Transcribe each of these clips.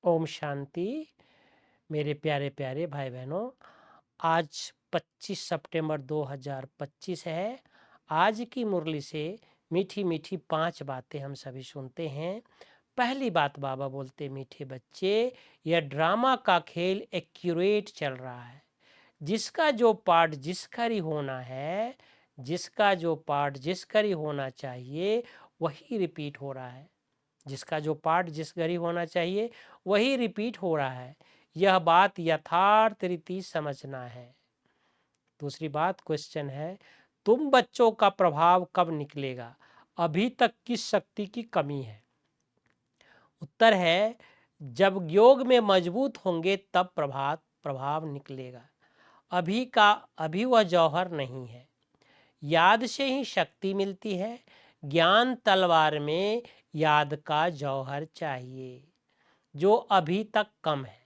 ओम शांति। मेरे प्यारे प्यारे भाई बहनों, आज 25 सितंबर 2025 है। आज की मुरली से मीठी मीठी 5 बातें हम सभी सुनते हैं। पहली बात बाबा बोलते, मीठे बच्चे, यह ड्रामा का खेल एक्यूरेट चल रहा है। जिसका जो पार्ट जिस घर ही होना है, जिसका जो पार्ट जिस घर ही होना चाहिए वही रिपीट हो रहा है। जिसका जो पार्ट जिस घड़ी होना चाहिए वही रिपीट हो रहा है। यह बात यथार्थ रीति समझना है। दूसरी बात क्वेश्चन है, तुम बच्चों का प्रभाव कब निकलेगा? अभी तक किस शक्ति की कमी है? उत्तर है, जब योग में मजबूत होंगे तब प्रभाव निकलेगा। अभी वह जौहर नहीं है। याद से ही शक्ति मिलती है। ज्ञान तलवार में याद का जौहर चाहिए जो अभी तक कम है।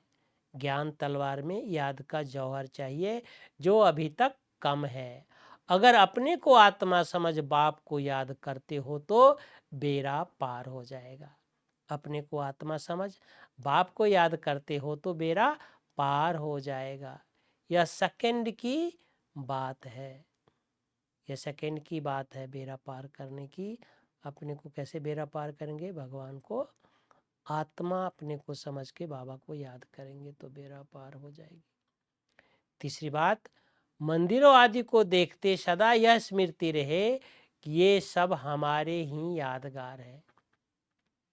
ज्ञान तलवार में याद का जौहर चाहिए जो अभी तक कम है। अगर अपने को आत्मा समझ बाप को याद करते हो तो बेड़ा पार हो जाएगा। अपने को आत्मा समझ बाप को याद करते हो तो बेड़ा पार हो जाएगा। यह सेकंड की बात है। यह सेकंड की बात है बेड़ा पार करने की। अपने को कैसे बेड़ा पार करेंगे? भगवान को आत्मा अपने को समझ के बाबा को याद करेंगे तो बेड़ा पार हो जाएगी। तीसरी बात, मंदिरों आदि को देखते सदा यह स्मृति रहे कि ये सब हमारे ही यादगार है।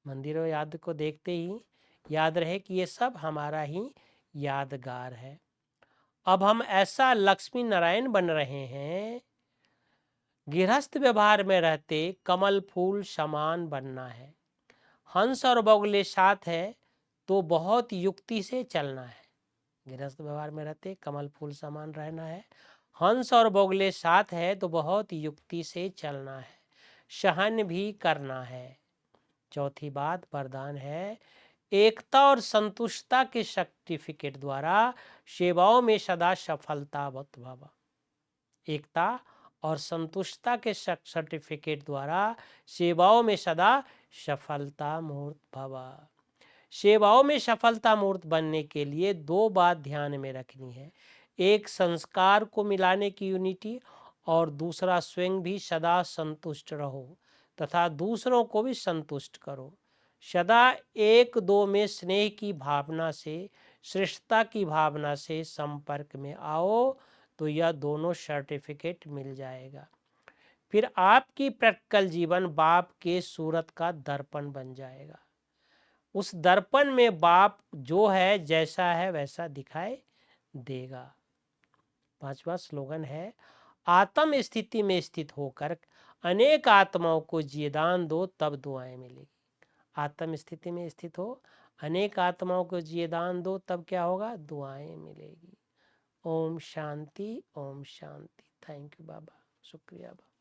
मंदिरों आदि को देखते ही याद रहे कि ये सब हमारा ही यादगार है। अब हम ऐसा लक्ष्मी नारायण बन रहे हैं। गृहस्थ व्यवहार में रहते कमल फूल समान बनना है। हंस और बगुले साथ है तो बहुत युक्ति से चलना है। गृहस्थ व्यवहार में रहते कमल फूल समान रहना है। हंस और बगुले साथ है तो बहुत युक्ति से चलना है। सहन भी करना है। चौथी बात वरदान है, एकता और संतुष्टता के सर्टिफिकेट द्वारा सेवाओं में सदा सफलता भव। एकता और संतुष्टता के सर्टिफिकेट द्वारा सेवाओं में सदा सफलता मूर्त भव। सेवाओं में सफलता मूर्त बनने के लिए 2 बात ध्यान में रखनी है। एक, संस्कार को मिलाने की यूनिटी, और दूसरा, स्वयं भी सदा संतुष्ट रहो तथा दूसरों को भी संतुष्ट करो। सदा एक दो में स्नेह की भावना से, श्रेष्ठता की भावना से संपर्क में आओ तो यह दोनों सर्टिफिकेट मिल जाएगा। फिर आपकी प्रैक्टिकल जीवन बाप के सूरत का दर्पण बन जाएगा। उस दर्पण में बाप जो है जैसा है वैसा दिखाई देगा। 5वां स्लोगन है, आत्म स्थिति में स्थित होकर अनेक आत्माओं को जियदान दो तब दुआएं मिलेगी। आत्म स्थिति में स्थित हो, अनेक आत्माओं को जियदान दो तब क्या होगा? दुआएं मिलेगी। ओम शांति, ओम शांति। थैंक यू बाबा, शुक्रिया बाबा।